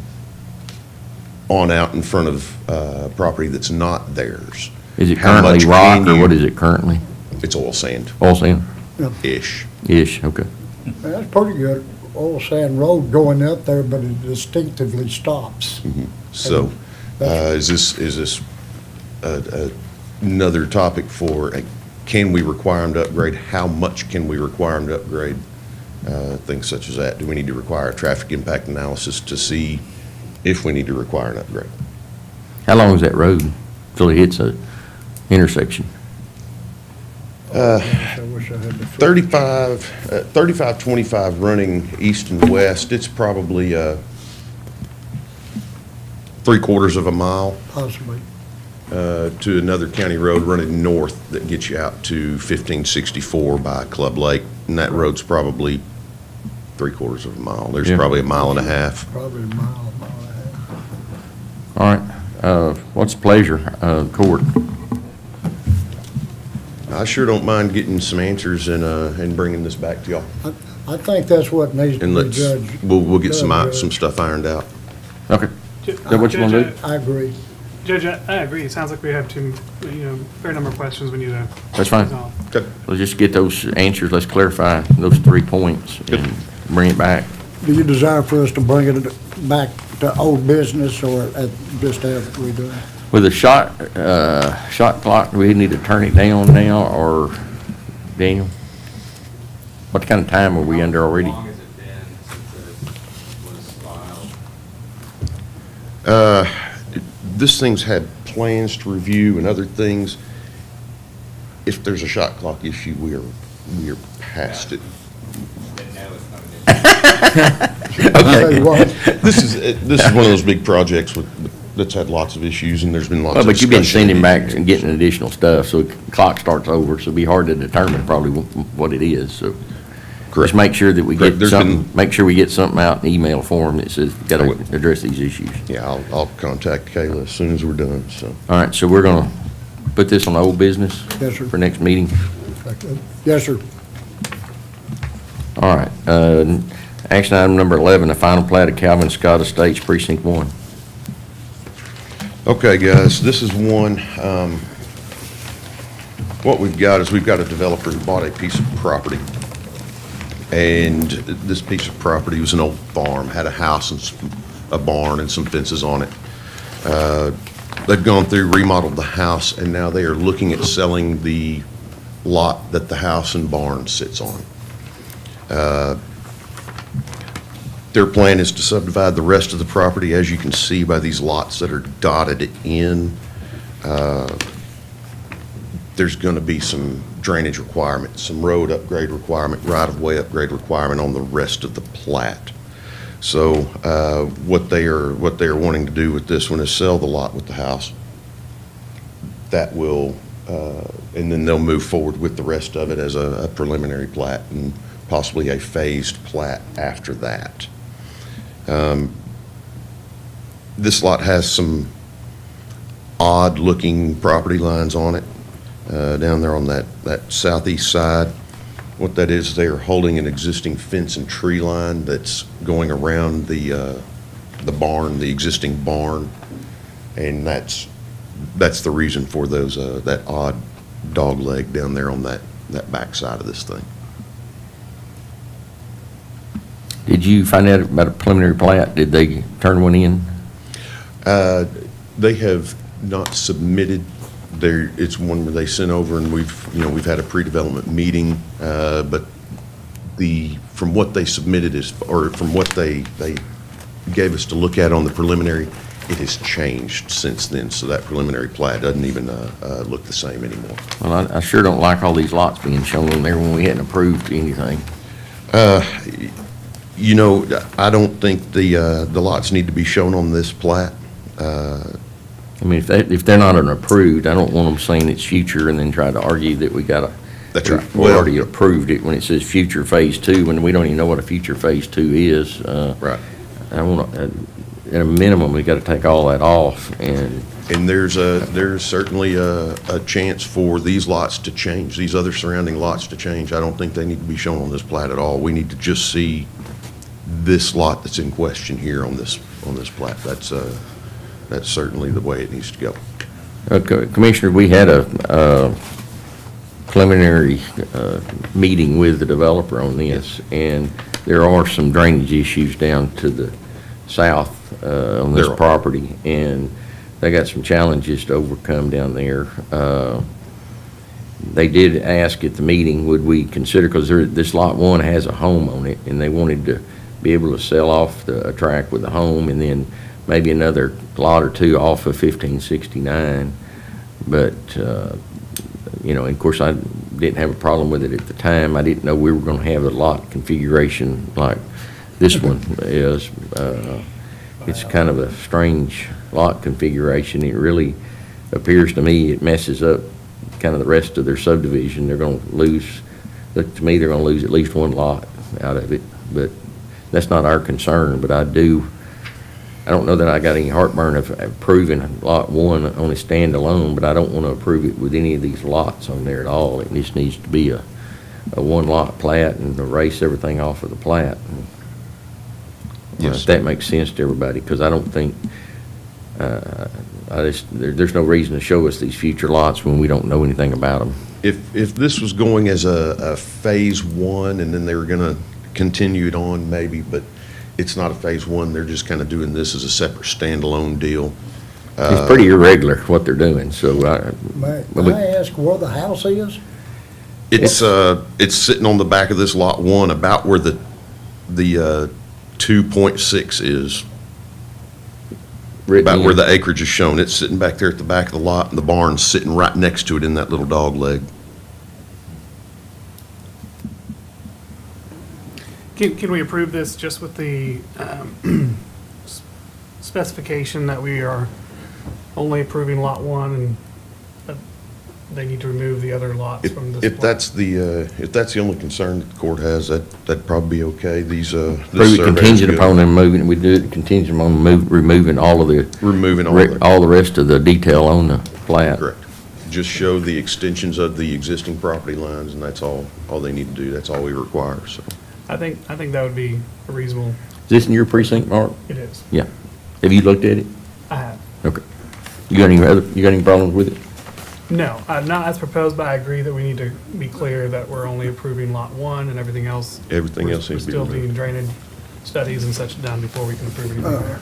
on out in front of property that's not theirs. Is it How currently much rock, can or you- what is it currently? It's oil sand. Oil sand? Ish. Ish, okay. That's pretty good. Oil sand road going up there, but it distinctively stops. So, is this another topic for, can we require them to upgrade? How much can we require them to upgrade? Things such as that. Do we need to require a traffic impact analysis to see if we need to require an upgrade? How long is that road till it hits a intersection? I wish I had the. 3525 running east and west, it's probably 3/4 of a mile Possibly. to another county road running north that gets you out to 1564 by Club Lake, and that road's probably 3/4 of a mile. There's Yeah. probably a mile and a half. Probably a mile and a half. All right, what's the pleasure, court? I sure don't mind getting some answers and bringing this back to y'all. I think that's what needs to And be let's, judged. we'll get some Judge. stuff ironed out. Okay, is that what you want to do? I agree. Judge, I agree. It sounds like we have fair number of questions we need to That's fine. resolve. Okay. Let's just get those answers, let's clarify those 3 points and bring it back. Do you desire for us to bring it back to old business or just have it redone? With the shot clock, do we need to turn it down now, or, Daniel? What kind of time are we under already? How long has it been since it was filed? This thing's had plans to review and other things. If there's a shot clock issue, we are past it. Then no, it's not an issue. Tell you what, This is one of those big projects that's had lots of issues, and there's been lots Well, of but you've been discussion. sending back and getting additional stuff, so the clock starts over, so it'd be hard to determine probably what it is, so. Correct. Just make sure that we Correct. get There's something, been- make sure we get something out in email form that says, I gotta will. address these issues. Yeah, I'll contact Kayla as soon as we're done, so. All right, so we're gonna put this on old business? Yes, sir. For next meeting? yes, sir. All right, action item number 11, the final plat of Calvin Scott Estates, Precinct 1. Okay, guys, this is one, what we've got is we've got a developer who bought a piece of property. And this piece of property was an old farm, had a house and a barn and some fences on it. They've gone through, remodeled the house, and now they are looking at selling the lot that the house and barn sits on. Their plan is to subdivide the rest of the property, as you can see by these lots that are dotted in. There's going to be some drainage requirements, some road upgrade requirement, right-of-way upgrade requirement on the rest of the plat. So what they are wanting to do with this one is sell the lot with the house. That will, and then they'll move forward with the rest of it as a preliminary plat and possibly a phased plat after that. This lot has some odd-looking property lines on it. Down there on that southeast side. What that is, they are holding an existing fence and tree line that's going around the barn, the existing barn, and that's the reason for those that odd dog leg down there on that back side of this thing. Did you find out about a preliminary plat? Did they turn one in? They have not submitted. It's one where they sent over, and we've had a pre-development meeting, but from what they submitted or from what they gave us to look at on the preliminary, it has changed since then, so that preliminary plat doesn't even look the same anymore. Well, I sure don't like all these lots being shown on there when we hadn't approved anything. I don't think the lots need to be shown on this plat. I mean, if they're not approved, I don't want them saying it's future and then try to argue that we got That's right. we already approved it when it says future phase 2, when we don't even know what a future phase 2 is. Right. I want to, at a minimum, we got to take all that off, and there's certainly a chance for these lots to change, these other surrounding lots to change. I don't think they need to be shown on this plat at all. We need to just see this lot that's in question here on this plat. That's certainly the way it needs to go. Commissioner, we had a preliminary meeting with the developer on this, and there are some drainage issues down to the south on this There are. property, and they got some challenges to overcome down there. They did ask at the meeting, would we consider, because this lot 1 has a home on it, and they wanted to be able to sell off a tract with a home, and then maybe another lot or two off of 1569. But, and of course, I didn't have a problem with it at the time. I didn't know we were going to have a lot configuration like this one is. It's kind of a strange lot configuration. It really appears to me it messes up kind of the rest of their subdivision. They're going to lose, to me, they're going to lose at least one lot out of it. But that's not our concern, but I don't know that I got any heartburn of approving lot 1 on a standalone, but I don't want to approve it with any of these lots on there at all. It just needs to be a one lot plat and erase everything off of the plat. Yes. If that makes sense to everybody, because I don't think, there's no reason to show us these future lots when we don't know anything about them. If this was going as a phase 1 and then they were going to continue it on maybe, but It's not a phase one, they're just kind of doing this as a separate standalone deal. It's pretty irregular what they're doing, so May I ask where the house is? It's sitting on the back of this lot one, about where the 2.6 is, about where the acreage is shown. It's sitting back there at the back of the lot, and the barn's sitting right next to it in that little dog leg. Can we approve this just with the specification that we are only approving lot one and that they need to remove the other lots from this? If that's the only concern that the court has, that'd probably be okay. This Prove it survey is contingent good. upon them moving, we do it contingent on removing all of the. Removing all the rest of the detail on the plat. Correct. Just show the extensions of the existing property lines, and that's all they need to do. That's all we require, so. I think that would be a reasonable, Is this in your precinct, Mark? it is. Yeah. Have you looked at it? I have. Okay. You got any problems with it? No, not as proposed, but I agree that we need to be clear that we're only approving lot one and everything else. Everything else needs to be We're still removed. doing drainage studies and such done before we can approve anything there.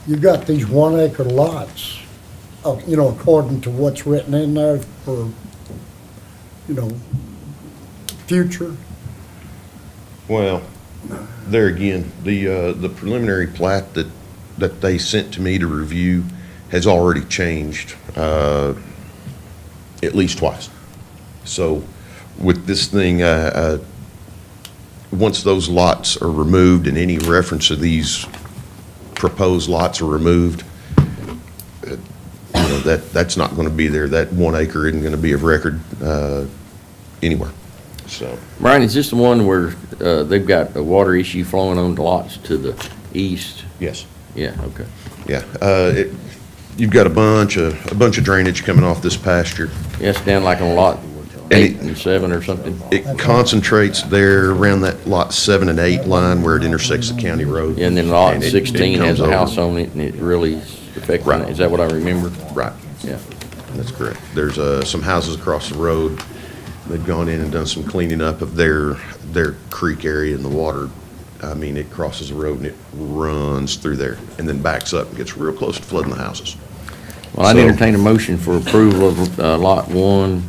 You've got these 1 acre lots, according to what's written in there for, future. Well, there again, the preliminary plat that they sent to me to review has already changed at least twice. So with this thing, once those lots are removed and any reference to these proposed lots are removed, that's not going to be there. That 1 acre isn't going to be of record anywhere. So. Brian, is this the one where they've got a water issue flowing on the lots to the east? Yes. Yeah, okay. Yeah. You've got a bunch of drainage coming off this pasture. Yeah, it's down like on lot 8 and 7 or something. It concentrates there around that lot 7 and 8 line where it intersects the county road. Yeah, and then lot And it 16 has comes a over. house on it, and it really is affecting it. Is that what I remember? Right. Yeah. That's correct. There's some houses across the road. They've gone in and done some cleaning up of their creek area, and the water, I mean, it crosses the road and it runs through there and then backs up and gets real close to flooding the houses. Well, I'd So- entertain a motion for approval of lot 1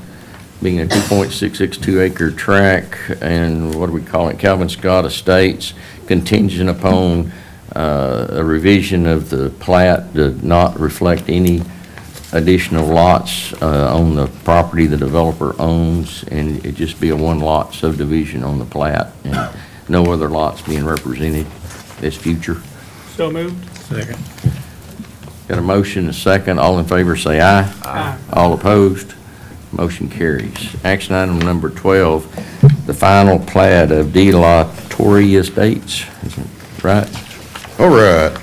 being a 2.662 acre tract, and what do we call it, Calvin Scott Estates, contingent upon a revision of the plat to not reflect any additional lots on the property the developer owns, and it just be a 1-lot subdivision on the plat, and no other lots being represented as future. So moved? Second. Got a motion, a second. All in favor, say aye. Aye. All opposed? Motion carries. Action item number 12, the final plat of De La Torre Estates. Is that right? All right.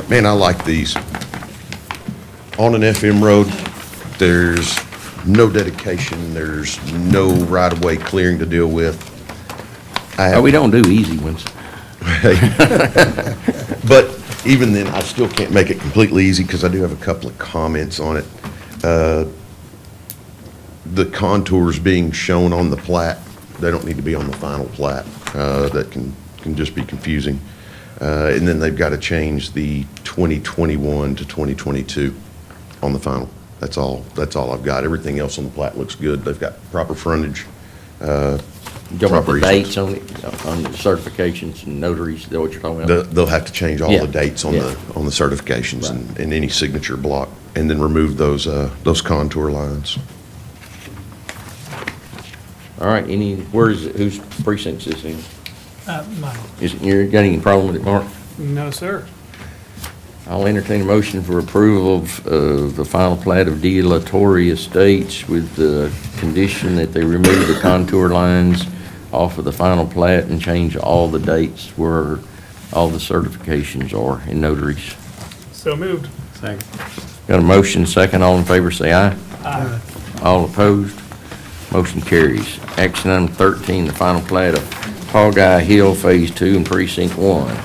Man, I like these. On an FM road, there's no dedication, there's no right-of-way clearing to deal with. We don't do easy ones. But even then, I still can't make it completely easy because I do have a couple of comments on it. The contours being shown on the plat, they don't need to be on the final plat. That can just be confusing. And then they've got to change the 2021 to 2022 on the final. That's all I've got. Everything else on the plat looks good. They've got proper frontage. You want the proper dates easements. on the certifications and notaries, is that what you're talking about? They'll have to change all Yeah. the dates on Yeah. the certifications and any signature block, and then remove those contour lines. All right, where is it, whose precinct is this in? Mine. You got any problem with it, Mark? No, sir. I'll entertain a motion for approval of the final plat of De La Torre Estates with the condition that they remove the contour lines off of the final plat and change all the dates where all the certifications are in notaries. So moved. Second. Got a motion, second. All in favor, say aye. Aye. All opposed? Motion carries. Action item 13, the final plat of Paul Guy Hill Phase 2 and Precinct 1.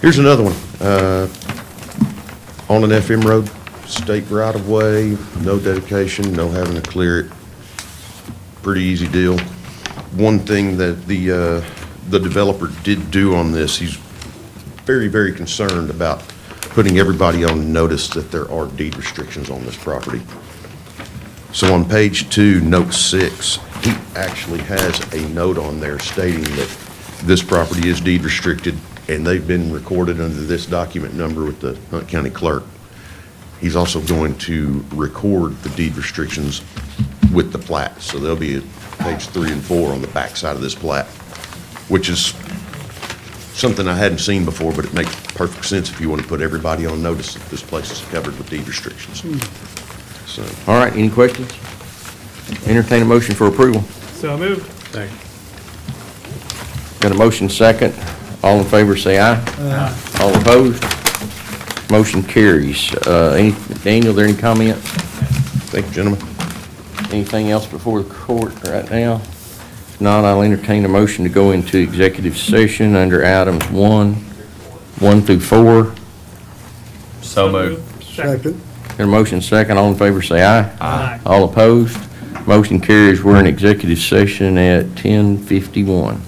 Here's another one. On an FM road, state right-of-way, no dedication, no having to clear it. Pretty easy deal. One thing that the developer did do on this, he's very, very concerned about putting everybody on notice that there are deed restrictions on this property. So on page 2, note 6, he actually has a note on there stating that this property is deed restricted, and they've been recorded under this document number with the Hunt County Clerk. He's also going to record the deed restrictions with the plat, so they'll be at page 3 and 4 on the back side of this plat, which is something I hadn't seen before, but it makes perfect sense if you want to put everybody on notice that this place is covered with deed restrictions. So, All right, any questions? Entertain a motion for approval. So moved. Got a motion second. All in favor, say aye. Aye. All opposed? Motion carries. Daniel, there any comment? thank you, gentlemen. Anything else before the court right now? If not, I'll entertain a motion to go into executive session under items 1 through 4. So moved. Second. Got a motion second. All in favor, say aye. Aye. All opposed? Motion carries. We're in executive session at 10:51.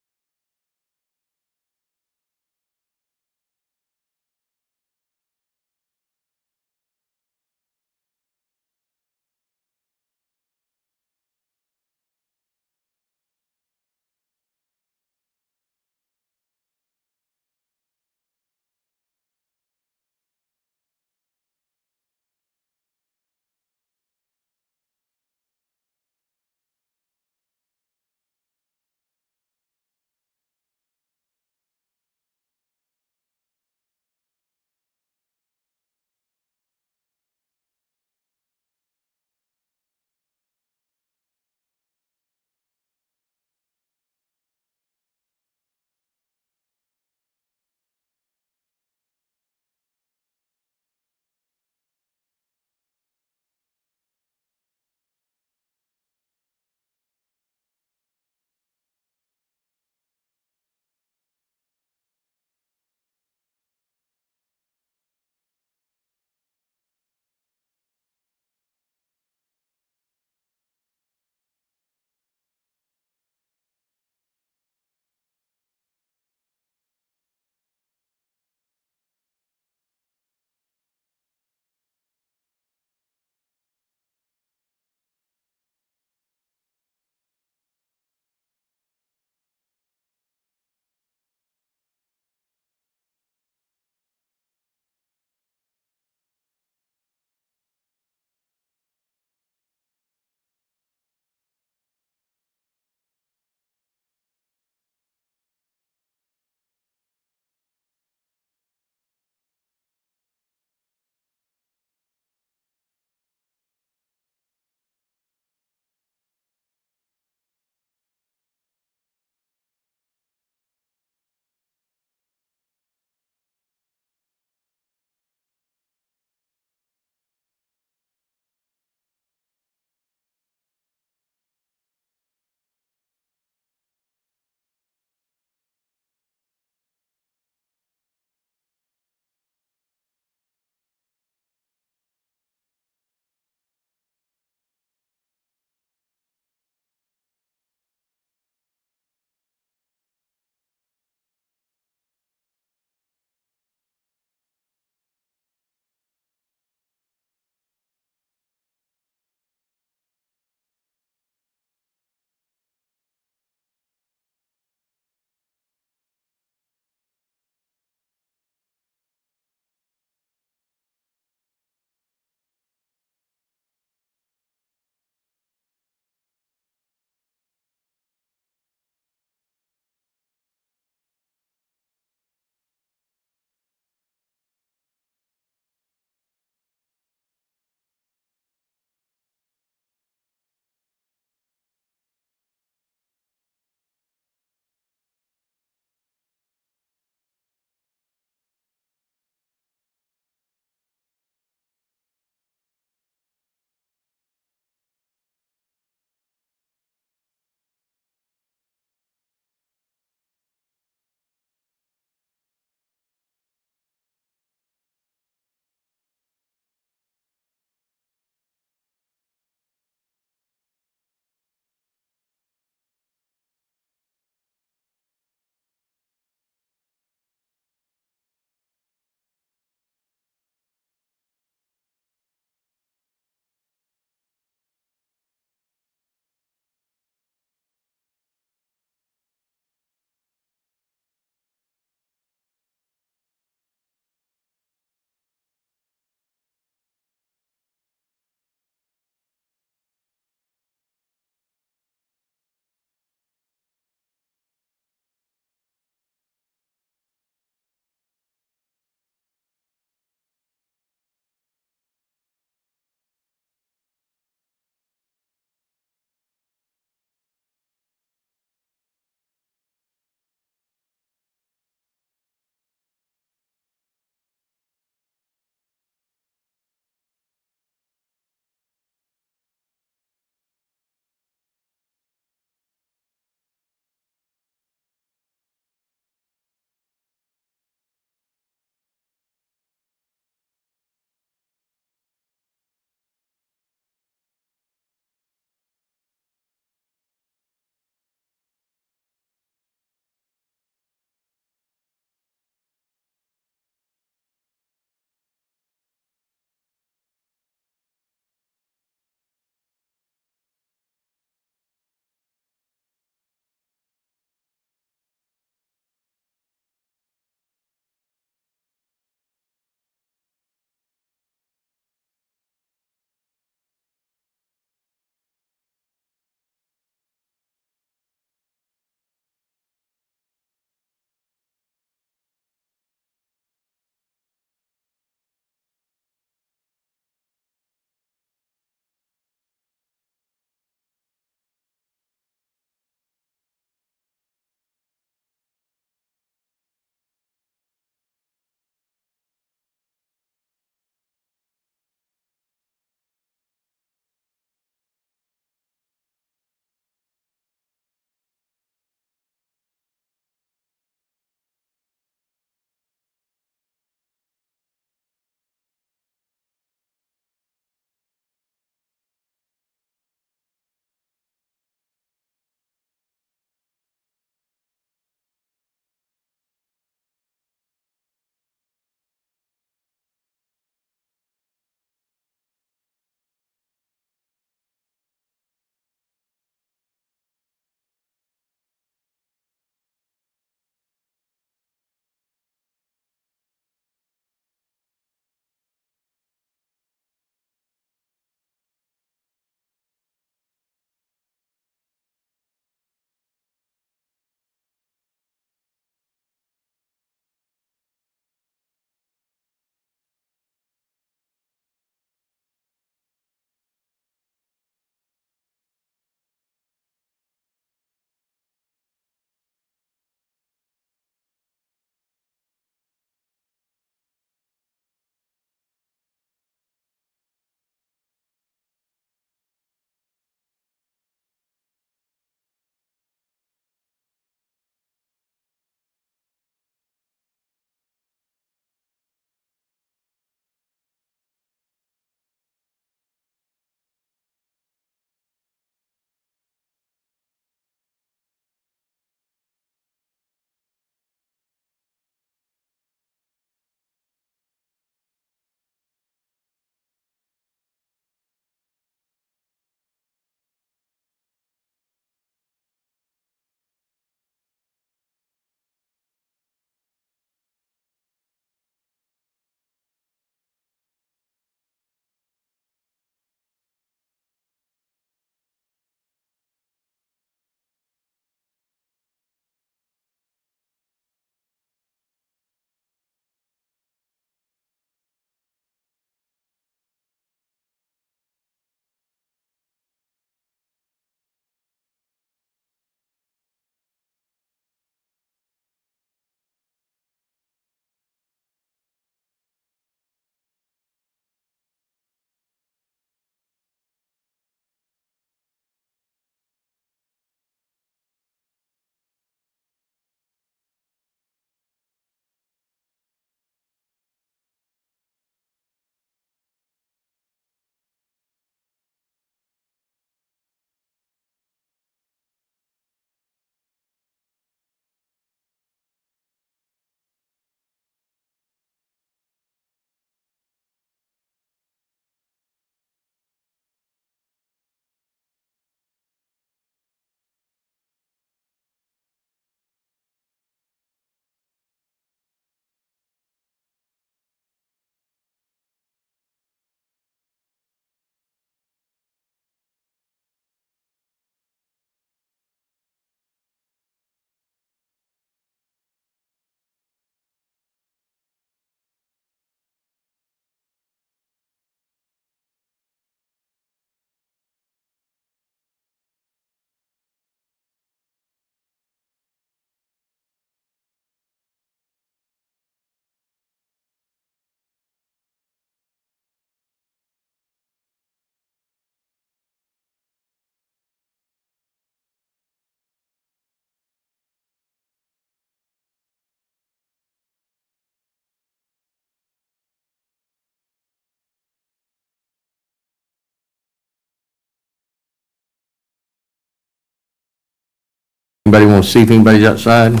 Anybody want to see if anybody's outside? And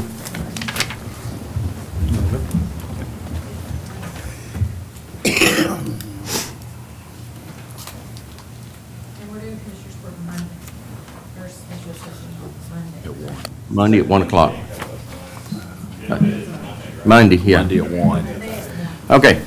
we're doing Commissioners Court Monday. There's special session on Monday. Monday at 1 o'clock. Monday, yeah. Monday at 1. Okay.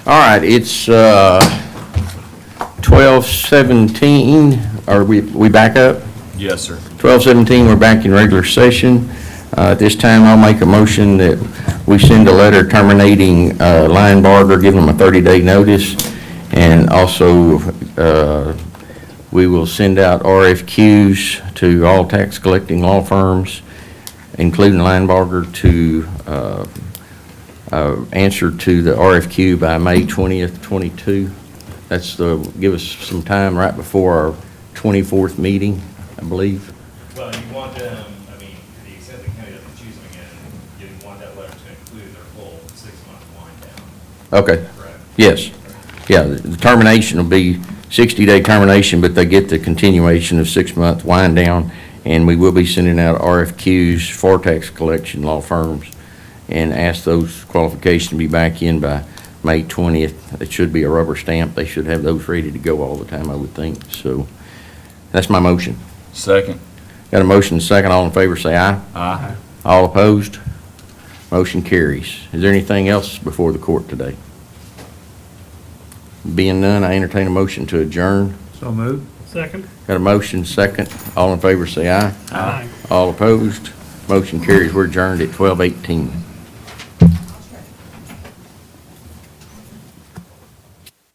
All right, it's 12:17. Are we back up? Yes, sir. 12:17, we're back in regular session. At this time, I'll make a motion that we send a letter terminating Lion Barger, give them a 30-day notice, and also we will send out RFQs to all tax collecting law firms, including Lion Barger, to answer to the RFQ by May 20th, 22. That's give us some time right before our 24th meeting, I believe. Well, you want them, I mean, to the extent the county doesn't choose them again, you want that letter to include their full 6-month wind down. Okay. Correct? Yes. Yeah, the termination will be 60-day termination, but they get the continuation of 6-month wind down, and we will be sending out RFQs for tax collection law firms and ask those qualifications to be back in by May 20th. It should be a rubber stamp. They should have those ready to go all the time, I would think. So that's my motion. Second. Got a motion and a second. All in favor, say aye. Aye. All opposed? Motion carries. Is there anything else before the court today? Being none, I entertain a motion to adjourn. So moved. Second? Got a motion, second. All in favor, say aye. Aye. All opposed? Motion carries. We're adjourned at 12:18.